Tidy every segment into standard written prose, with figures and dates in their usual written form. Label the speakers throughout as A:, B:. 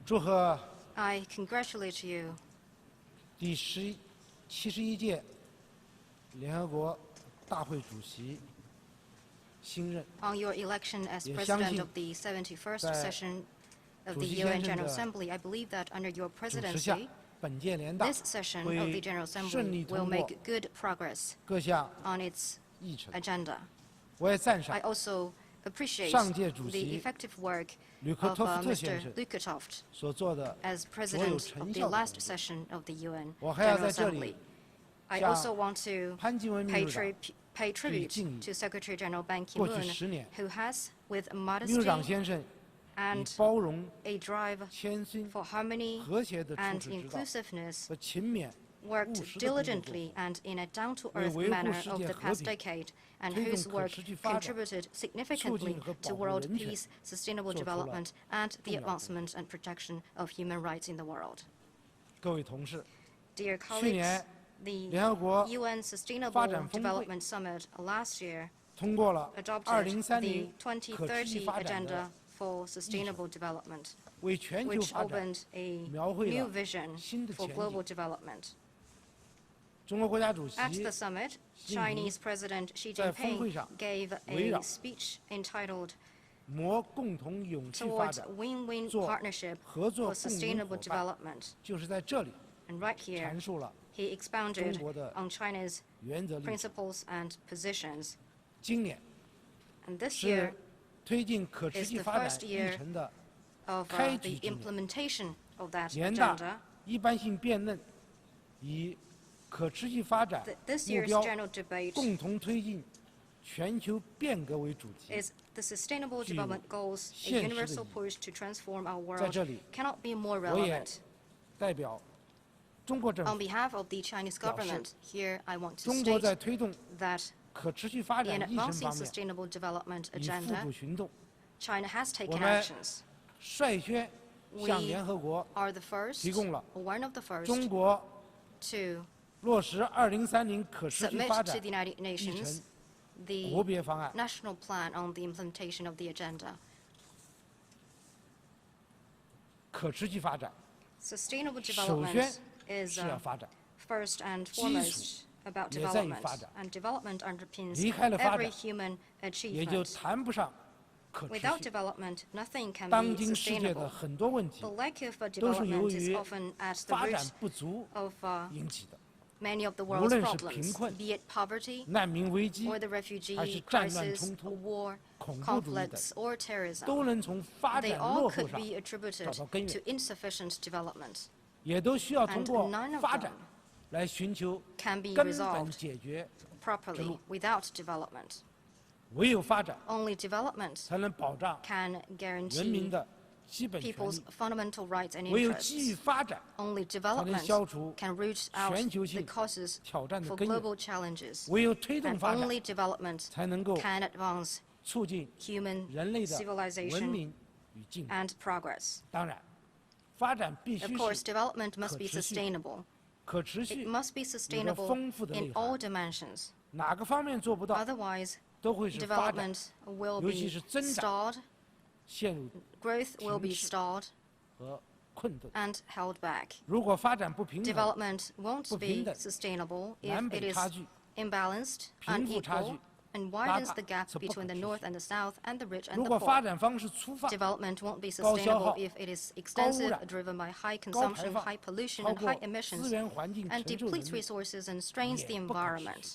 A: 祝贺
B: I congratulate you
A: 第71届联合国大会主席新任。
B: on your election as
A: 也相
B: President
A: 信
B: of the 71st
A: 在
B: session of
A: 主
B: the
A: 席
B: UN
A: 先生
B: General
A: 的
B: Assembly. I believe that under your
A: 主持下
B: presidency,
A: 本届联大
B: this session of the
A: 会
B: General
A: 顺利
B: Assembly will
A: 通过
B: make good progress
A: 各项
B: on its
A: 议程。
B: agenda.
A: 我也赞赏
B: I also appreciate
A: 上届主
B: the
A: 席
B: effective work
A: 吕克
B: of
A: 托夫特先
B: Mr.
A: 生
B: Lukatoft
A: 所做的
B: as
A: 所有
B: President
A: 成
B: of the
A: 效的工
B: last
A: 作。
B: session of the UN
A: 我还要
B: General
A: 在这里
B: Assembly. I
A: 向
B: also want to
A: 潘基文秘
B: pay,
A: 书长
B: pay tribute
A: 敬意。
B: to Secretary General Ban
A: 过去
B: Ki-moon,
A: 10年，
B: who has, with
A: 秘书长
B: modesty
A: 先生以
B: and
A: 包容、
B: a drive
A: 谦逊、
B: for harmony
A: 和谐的处
B: and
A: 世之道
B: inclusiveness,
A: 和勤勉
B: worked
A: 务实的工作做
B: diligently and in a down-to-earth
A: 为维护
B: manner
A: 世
B: of
A: 界
B: the
A: 和
B: past
A: 平，
B: decade, and
A: 推动
B: whose
A: 可
B: work
A: 持续发展，
B: contributed
A: 促
B: significantly
A: 进和
B: to
A: 保护
B: world
A: 人权，
B: peace, sustainable
A: 做出了
B: development, and the
A: 重要贡献。
B: advancement and protection of human rights in the world.
A: 各位同事，
B: Dear
A: 去
B: colleagues,
A: 年
B: the
A: 联合国
B: UN
A: 发
B: Sustainable
A: 展峰会
B: Development Summit last year
A: 通过了
B: adopted
A: 2030
B: the
A: 可持续
B: 2030
A: 发展
B: Agenda
A: 的，
B: for Sustainable Development,
A: 为全球
B: which
A: 发展
B: opened a
A: 描绘
B: new
A: 了
B: vision
A: 新的
B: for
A: 前
B: global
A: 景。
B: development.
A: 中国国家主席
B: At the summit,
A: 习近平
B: Chinese President Xi
A: 在峰会
B: Jinping
A: 上
B: gave
A: 围绕
B: a speech entitled
A: 谋共同永续发
B: Towards
A: 展，
B: Win-Win
A: 做
B: Partnership
A: 合作
B: for
A: 共赢
B: Sustainable
A: 伙伴，
B: Development.
A: 就是在这里
B: And right here,
A: 阐述了
B: he expounded
A: 中国的
B: on China's
A: 原则立场。
B: principles and positions.
A: 今年
B: And this year
A: 是推进可持
B: is
A: 续
B: the
A: 发
B: first
A: 展
B: year
A: 议程的
B: of
A: 开
B: the
A: 局之年。
B: implementation of that
A: 联大
B: agenda.
A: 一般性辩论以可持续发展
B: This
A: 目
B: year's
A: 标
B: general debate
A: 共同推进全球变革为主题。
B: is the Sustainable
A: 具有
B: Development Goals, a
A: 现实的
B: universal
A: 意义。
B: push to transform our
A: 在
B: world,
A: 这里，
B: cannot be more
A: 我也
B: relevant.
A: 代表中国政
B: On
A: 府，
B: behalf of the Chinese
A: 表示
B: government, here I want to
A: 中国在
B: state
A: 推动
B: that
A: 可持续发
B: in
A: 展议程
B: advancing
A: 方面
B: sustainable development
A: 已付
B: agenda,
A: 诸行动，
B: China has
A: 我
B: taken
A: 们
B: actions.
A: 率先向
B: We
A: 联合国
B: are the first,
A: 提供了
B: or one of the
A: 中
B: first,
A: 国
B: to
A: 落实2030可持续
B: submit
A: 发
B: to
A: 展
B: the United
A: 议
B: Nations
A: 程国
B: the
A: 别方案。
B: national plan on the implementation of the agenda.
A: 可持续发展
B: Sustainable
A: 首先
B: development is
A: 是要发展，
B: first and
A: 基础
B: foremost about
A: 也在于
B: development,
A: 发展。
B: and development underpins
A: 离开了发
B: every
A: 展，
B: human
A: 也就
B: achievement.
A: 谈不上可持
B: Without
A: 续。
B: development, nothing can
A: 当
B: be
A: 今世界的
B: sustainable.
A: 很多问题
B: The lack of
A: 都是由
B: development is
A: 于
B: often at the
A: 发展
B: root
A: 不足
B: of
A: 引起的，
B: many of the
A: 无
B: world's
A: 论是
B: problems,
A: 贫困、
B: be it poverty
A: 难民危机
B: or the
A: 还是
B: refugee
A: 战乱
B: crisis,
A: 冲突、
B: war,
A: 恐怖主义等，
B: conflicts, or terrorism.
A: 都能从发
B: They
A: 展
B: all
A: 落后
B: could
A: 上
B: be attributed
A: 找到根源
B: to insufficient development,
A: 也都需要通
B: and
A: 过
B: none of
A: 发
B: them
A: 展来寻求
B: can be
A: 根本
B: resolved
A: 解决。
B: properly without development.
A: 唯有发展，
B: Only development
A: 才能保障
B: can
A: 人民
B: guarantee
A: 的基本权
B: people's
A: 利。
B: fundamental rights and
A: 唯有基于
B: interests.
A: 发展，
B: Only
A: 才能
B: development
A: 消除
B: can root out
A: 全球
B: the
A: 性
B: causes
A: 挑战的
B: for
A: 根源。
B: global challenges.
A: 唯有推动
B: And
A: 发展，
B: only development
A: 才能够
B: can advance
A: 促进
B: human
A: 人类的文
B: civilization
A: 明与进步。
B: and progress.
A: 当然，发展必
B: Of
A: 须
B: course,
A: 是
B: development must be
A: 可持续
B: sustainable.
A: 可持
B: It
A: 续，
B: must be
A: 有着
B: sustainable
A: 丰富的
B: in
A: 内
B: all
A: 涵。
B: dimensions.
A: 哪个方面做不到，
B: Otherwise,
A: 都会使发展
B: development will
A: 尤其
B: be
A: 是增长
B: stalled,
A: 陷入
B: growth will be
A: 停滞
B: stalled
A: 和困顿。
B: and held back.
A: 如果发展不平衡，
B: Development won't
A: 不平
B: be
A: 等，
B: sustainable
A: 南
B: if
A: 北
B: it
A: 差
B: is
A: 距
B: imbalanced,
A: 贫富差距
B: unequal, and widens
A: 大
B: the gap
A: 则不可
B: between the
A: 持
B: North
A: 续。
B: and the South and the rich and
A: 如
B: the
A: 果发
B: poor.
A: 展方式粗放，
B: Development won't be
A: 高消
B: sustainable
A: 耗、
B: if it is
A: 高污
B: extensive,
A: 染、
B: driven by high
A: 高排
B: consumption,
A: 放
B: high pollution,
A: 超
B: and
A: 过
B: high
A: 资
B: emissions,
A: 源环境
B: and
A: 承受能
B: depletes
A: 力。
B: resources and strains the
A: 也不可持续。
B: environment.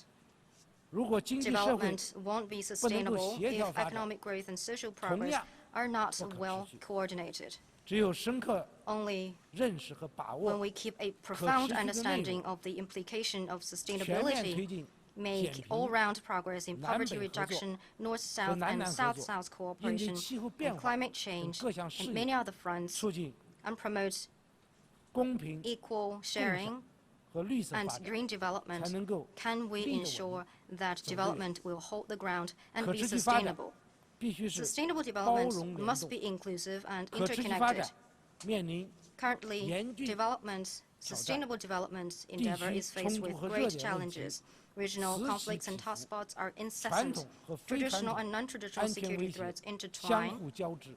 A: 如果经济社会
B: Development won't be
A: 不能够
B: sustainable
A: 协调
B: if
A: 发展，
B: economic growth and social
A: 同
B: progress
A: 样
B: are not
A: 不可持续。
B: well coordinated.
A: 只有深刻
B: Only
A: 认识和把
B: when
A: 握，
B: we keep a profound
A: 可持续的内容，
B: understanding of the implication of
A: 全面推
B: sustainability,
A: 进
B: make
A: 减贫
B: all-round progress in
A: 南
B: poverty
A: 北合作
B: reduction,
A: 和
B: North-South
A: 南
B: and
A: 南合作
B: South-South
A: 应对
B: cooperation,
A: 气候变
B: and
A: 化
B: climate
A: 等
B: change,
A: 各项事
B: and
A: 业，
B: many other fronts,
A: 促进
B: and promote
A: 公平
B: equal sharing
A: 和绿色
B: and
A: 发展，
B: green
A: 才
B: development,
A: 能够
B: can we
A: 立得稳
B: ensure that
A: 走对
B: development will hold the ground and
A: 可
B: be
A: 持续发展
B: sustainable?
A: 必须是
B: Sustainable
A: 包
B: development
A: 容联
B: must
A: 动
B: be inclusive and
A: 可持续发
B: interconnected.
A: 展面临
B: Currently,
A: 严峻
B: development,
A: 挑战
B: sustainable development
A: 地
B: endeavor
A: 区
B: is faced
A: 冲突
B: with
A: 和
B: great
A: 热点问题
B: challenges. Regional
A: 此起
B: conflicts and
A: 彼伏
B: hotspots are
A: 传
B: incessant.
A: 统和非传
B: Traditional
A: 统
B: and non-traditional
A: 安全
B: security
A: 威胁
B: threats
A: 相
B: intertwine.
A: 互交织。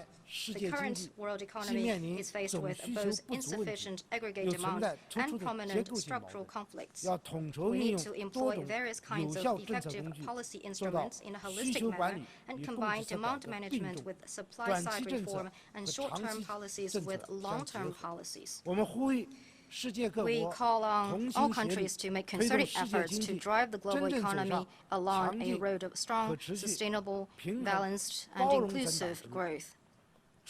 A: 来世
B: The
A: 界经
B: current
A: 济
B: world
A: 既
B: economy
A: 面临
B: is faced
A: 总
B: with
A: 需求
B: both
A: 不足问题，
B: insufficient aggregate
A: 又存
B: demand
A: 在突
B: and
A: 出的结
B: prominent
A: 构性矛
B: structural
A: 盾。
B: conflicts.
A: 要统筹
B: We
A: 运
B: need
A: 用
B: to
A: 多
B: employ
A: 种
B: various
A: 有
B: kinds
A: 效
B: of
A: 政策
B: effective
A: 工具，
B: policy
A: 做到
B: instruments in a
A: 需
B: holistic
A: 求管
B: manner
A: 理
B: and
A: 与供
B: combine
A: 给侧改
B: demand
A: 革并
B: management
A: 重，
B: with supply
A: 短
B: side
A: 期政策
B: reform and
A: 和长
B: short-term
A: 期
B: policies
A: 政
B: with
A: 策相结
B: long-term
A: 合。
B: policies.
A: 我们呼吁世界各
B: We
A: 国
B: call on
A: 同
B: all
A: 心协力，
B: countries to make
A: 推动
B: concerted
A: 世界
B: efforts
A: 经
B: to
A: 济
B: drive the global
A: 真正走
B: economy
A: 上
B: along
A: 强
B: a
A: 劲、
B: road of
A: 可
B: strong,
A: 持续、
B: sustainable,
A: 平衡、
B: balanced, and
A: 包容增长
B: inclusive
A: 之路。
B: growth.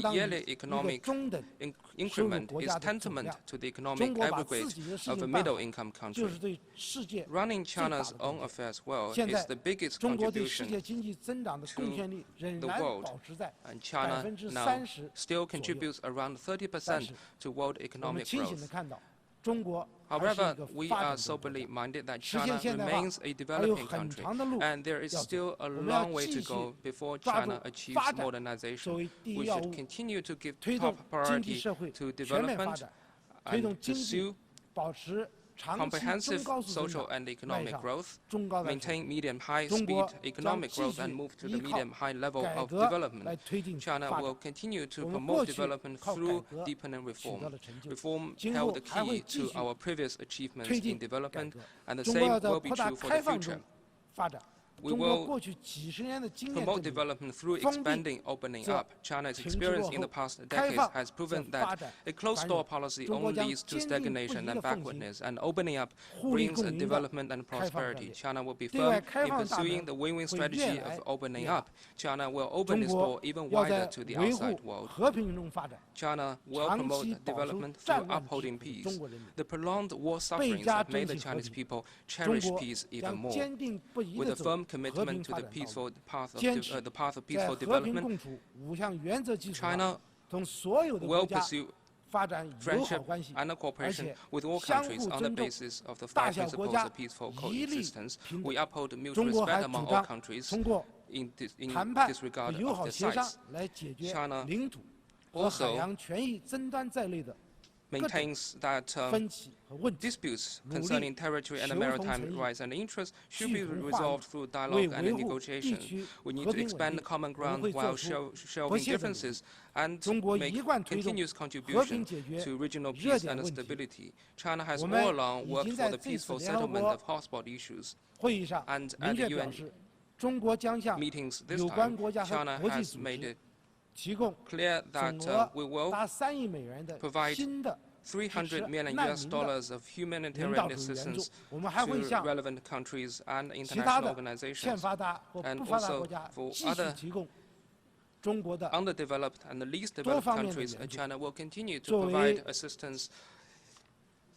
A: 相当于
C: yearly
A: 一个
C: economic
A: 中等
C: increment
A: 国
C: is
A: 家的总
C: tantamount
A: 量。
C: to the
A: 中
C: economic
A: 国把
C: aggregate
A: 自己的事
C: of a
A: 情办好
C: middle income
A: 就
C: country.
A: 是对世界
C: Running
A: 最大的
C: China's own
A: 贡献。
C: affairs well
A: 现
C: is
A: 在
C: the biggest
A: 中国对世界
C: contribution
A: 经济增长的贡献力仍
C: the
A: 然
C: world,
A: 保持在
C: and China now
A: 30%左
C: still
A: 右。
C: contributes around
A: 但
C: 30%
A: 是
C: to world
A: 我们
C: economic
A: 清醒地
C: growth.
A: 看到，中国还是
C: However,
A: 一个
C: we
A: 发
C: are
A: 展中国
C: soberly
A: 家。
C: minded that
A: 实现
C: China
A: 现代化
C: remains a
A: 还有
C: developing
A: 很
C: country,
A: 长的路
C: and there is
A: 要走。
C: still a
A: 我们要
C: long way
A: 继
C: to go
A: 续
C: before
A: 抓住
C: China achieves
A: 发展作
C: modernization.
A: 为第
C: We
A: 一要
C: should
A: 务，
C: continue to give
A: 推
C: top
A: 动经济
C: priority
A: 社会
C: to
A: 全面发
C: development
A: 展，推动
C: and
A: 经济
C: pursue
A: 保持
C: comprehensive
A: 中高速增
C: social
A: 长
C: and
A: 迈
C: economic
A: 上
C: growth,
A: 中高增长。
C: maintain medium-high
A: 中
C: speed
A: 国将
C: economic
A: 继
C: growth
A: 续
C: and move to
A: 依
C: the
A: 靠
C: medium-high level
A: 改
C: of
A: 革来
C: development.
A: 推进
C: China
A: 发
C: will
A: 展。
C: continue to
A: 我们
C: promote
A: 过去
C: development
A: 靠改
C: through
A: 革
C: deepening
A: 取得
C: reform.
A: 了成就，
C: Reform
A: 今
C: held
A: 后
C: the
A: 还会
C: key
A: 继
C: to
A: 续
C: our previous achievements
A: 推
C: in
A: 进改
C: development,
A: 革。
C: and the
A: 中国
C: same
A: 要在
C: will be
A: 扩大
C: true for
A: 开
C: the
A: 放
C: future.
A: 中发展。
C: We
A: 中国
C: will
A: 过去几十年的经验
C: promote
A: 证明，
C: development through
A: 封闭
C: expanding, opening
A: 这
C: up. China's
A: 停滞
C: experience
A: 落
C: in the
A: 后
C: past
A: 开
C: decades
A: 放
C: has
A: 这
C: proven
A: 发
C: that
A: 展
C: a closed
A: 繁
C: door
A: 荣。
C: policy
A: 中国
C: only
A: 将
C: leads to
A: 坚定不移
C: stagnation
A: 地
C: and
A: 奉行
C: backwardness, and opening up
A: 互利
C: brings
A: 共
C: a
A: 赢的
C: development and
A: 开放战
C: prosperity.
A: 略。
C: China will be
A: 对外
C: firm
A: 开
C: in
A: 放大
C: pursuing
A: 门
C: the win-win
A: 会
C: strategy
A: 越
C: of
A: 来
C: opening
A: 越
C: up.
A: 大。
C: China will open
A: 中
C: its
A: 国
C: door even
A: 要
C: wider
A: 在
C: to the
A: 维
C: outside
A: 护
C: world.
A: 和平中发展，
C: China will
A: 长
C: promote
A: 期保守
C: development
A: 战
C: through
A: 乱之
C: upholding
A: 苦的
C: peace.
A: 中国人民。
C: The prolonged war
A: 倍
C: sufferings
A: 加
C: have made the
A: 珍惜和
C: Chinese
A: 平。
C: people
A: 中
C: cherish
A: 国
C: peace even
A: 将
C: more.
A: 坚定不移
C: With
A: 地
C: a
A: 走
C: firm
A: 和平
C: commitment to
A: 发
C: the
A: 展道路，
C: peaceful path of
A: 坚持
C: the path of
A: 在
C: peaceful
A: 和平
C: development.
A: 共处5项原则基础上，
C: China
A: 同所有的国
C: will
A: 家
C: pursue
A: 发展友好
C: friendship
A: 关系，
C: and
A: 而
C: cooperation
A: 且
C: with all
A: 相
C: countries
A: 互
C: on the
A: 尊重，
C: basis of the
A: 大
C: five
A: 小国
C: principles
A: 家
C: of peaceful
A: 一律
C: coexistence.
A: 平
C: We
A: 等。
C: uphold mutual
A: 中国
C: respect
A: 还
C: among
A: 主
C: all
A: 张
C: countries
A: 通过
C: in
A: 谈判和
C: disregard
A: 友
C: of
A: 好
C: the
A: 协商
C: size.
A: 来解决
C: China
A: 领土和海
C: also
A: 洋权益争端在内的
C: maintains that
A: 分歧和问题，
C: disputes
A: 努力
C: concerning territory and
A: 求同
C: maritime
A: 存异，
C: rights and interests should
A: 趋
C: be
A: 同化
C: resolved
A: 异，
C: through
A: 为
C: dialogue and
A: 维护地
C: negotiation.
A: 区
C: We need
A: 和
C: to
A: 平稳
C: expand
A: 定
C: the，common
A: 我们
C: ground
A: 会做
C: while
A: 出
C: shelving
A: 不懈的努力。
C: differences and
A: 中国
C: make
A: 一贯推动
C: continuous
A: 和平
C: contribution
A: 解决
C: to regional
A: 热
C: peace
A: 点
C: and
A: 问题。
C: stability. China has
A: 我们
C: all along
A: 已
C: worked
A: 经
C: for
A: 在
C: the
A: 这次
C: peaceful
A: 联合
C: settlement
A: 国
C: of hotspot issues.
A: 会议上
C: And
A: 明
C: at
A: 确
C: the
A: 表
C: UN
A: 示，中国将向
C: meetings this
A: 有关
C: time,
A: 国家和
C: China
A: 国际
C: has
A: 组
C: made
A: 织
C: it
A: 提供
C: clear
A: 总
C: that
A: 额
C: we will
A: 达3亿美元的
C: provide
A: 新的
C: $300 million
A: 难
C: US
A: 民的
C: dollars of
A: 人
C: humanitarian
A: 道主义援助
C: assistance。
A: 我们还会
C: to
A: 向
C: relevant countries and
A: 其他
C: international
A: 的
C: organizations.
A: 欠发达或
C: and
A: 不发达
C: also
A: 国家
C: for
A: 继续
C: other
A: 提供中国的
C: underdeveloped and the least
A: 多
C: developed
A: 方面的
C: countries,
A: 援助。
C: China will continue to
A: 作为
C: provide assistance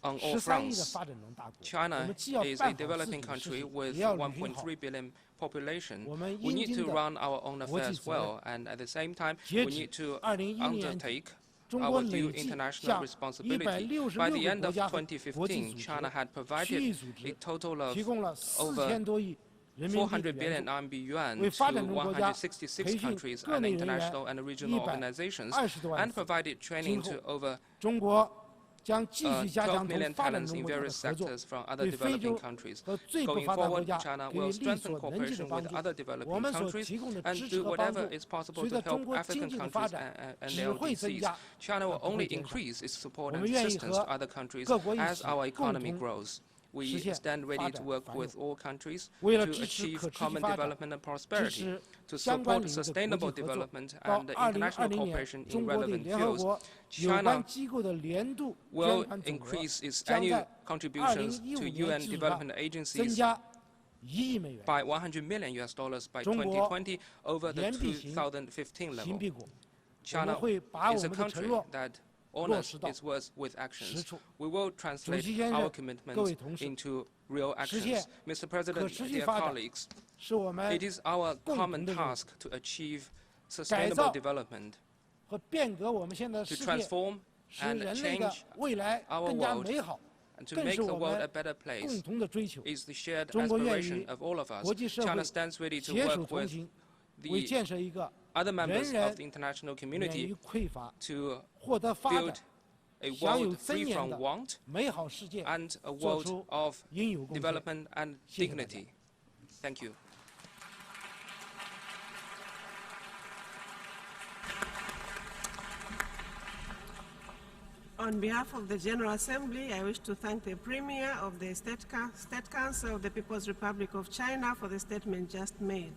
C: on all
A: 13亿的
C: fronts.
A: 发展中大国，我
C: China
A: 们既要
C: is
A: 办
C: a
A: 好自己
C: developing
A: 的事
C: country
A: 情，
C: with
A: 也要履行好
C: 1.3 billion population.
A: 我们
C: We
A: 应
C: need
A: 尽
C: to
A: 的
C: run our own
A: 国际
C: affairs
A: 责任。
C: well, and at the same time,
A: 截
C: we
A: 止
C: need to
A: 2011年底，
C: undertake
A: 中
C: our
A: 国
C: due
A: 累计
C: international
A: 向
C: responsibility.
A: 166
C: By the
A: 个
C: end
A: 国
C: of
A: 家和国际
C: 2015,
A: 组
C: China had
A: 织、区域
C: provided
A: 组
C: a
A: 织
C: total of
A: 提供了
C: over
A: 4000多亿人民币的
C: 400
A: 援
C: billion
A: 助，
C: RMB yuan
A: 为
C: to
A: 发展中国家
C: 166
A: 培训
C: countries
A: 各
C: and
A: 类人员
C: international and regional organizations
A: 120多万
C: and
A: 次。
C: provided training
A: 今
C: to
A: 后
C: over
A: 中国将继续加
C: 12
A: 强
C: million
A: 同发展
C: talents
A: 中
C: in
A: 国家的
C: various
A: 合作，
C: sectors from other
A: 对非
C: developing
A: 洲
C: countries.
A: 和最不
C: Going
A: 发达国
C: forward,
A: 家
C: China
A: 给予
C: will
A: 力
C: strengthen
A: 所能及的
C: cooperation
A: 帮
C: with
A: 助。
C: other
A: 我
C: developing
A: 们所
C: countries
A: 提供的
C: and
A: 支持
C: do
A: 和帮
C: whatever
A: 助，
C: is possible
A: 随
C: to
A: 着中
C: help
A: 国经
C: African
A: 济的发
C: countries
A: 展
C: and
A: 只会增
C: LDCs.
A: 加，
C: China
A: 而
C: will
A: 不会
C: only
A: 减少。
C: increase its support
A: 我
C: and
A: 们愿意
C: assistance
A: 和
C: to other countries
A: 各国一
C: as
A: 起
C: our
A: 共
C: economy
A: 同
C: grows. We
A: 实现
C: stand
A: 发
C: ready
A: 展
C: to work
A: 繁荣。
C: with all countries
A: 为了
C: to
A: 支持
C: achieve
A: 可持续
C: common
A: 发展，
C: development and
A: 支
C: prosperity,
A: 持
C: to
A: 相关
C: support
A: 领域的国际
C: sustainable
A: 合作。
C: development
A: 到
C: and international
A: 2020年，
C: cooperation
A: 中
C: in
A: 国对
C: relevant
A: 联合
C: fields.
A: 国有
C: China
A: 关机构的年度捐
C: will
A: 款总额
C: increase its
A: 将
C: annual
A: 在
C: contributions to
A: 2015
C: UN
A: 年基础上
C: development
A: 增
C: agencies
A: 加1亿美元。
C: by $100 million US by
A: 中国
C: 2020 over the
A: 言必行，
C: 2015
A: 行
C: level.
A: 必果。我们
C: China
A: 会把
C: is
A: 我
C: a
A: 们的承
C: country
A: 诺
C: that
A: 落
C: honors
A: 实到
C: its words with
A: 实
C: actions.
A: 处。
C: We will
A: 主
C: translate
A: 席先
C: our
A: 生，各
C: commitments
A: 位同事，
C: into real
A: 实
C: actions.
A: 现
C: Mr.
A: 可
C: President,
A: 持续
C: dear
A: 发展
C: colleagues,
A: 是我们
C: it is our
A: 共
C: common
A: 同的任务。
C: task to achieve
A: 造
C: sustainable development,
A: 和变革我们现在的
C: to
A: 世界，
C: transform
A: 使
C: and
A: 人类的
C: change
A: 未来
C: our
A: 更加
C: world
A: 美好，
C: and to
A: 更
C: make
A: 是
C: the
A: 我
C: world
A: 们
C: a better
A: 共
C: place
A: 同的追求。
C: is the shared
A: 中国愿
C: aspiration
A: 与
C: of all of us.
A: 国际社
C: China
A: 会
C: stands ready to
A: 携手
C: work
A: 同
C: with
A: 行，为
C: the
A: 建设一个
C: other members
A: 人人
C: of the international
A: 免
C: community
A: 于匮乏、
C: to
A: 获得发
C: build
A: 展、
C: a
A: 享有
C: world
A: 尊
C: free
A: 严
C: from
A: 的
C: want
A: 美好世界
C: and a
A: 做
C: world
A: 出
C: of
A: 应有贡献。
C: development and
A: 谢谢大家。
C: dignity. Thank you.
D: On behalf of the General Assembly, I wish to thank the Premier of the State Council of the People's Republic of China for the statement just made.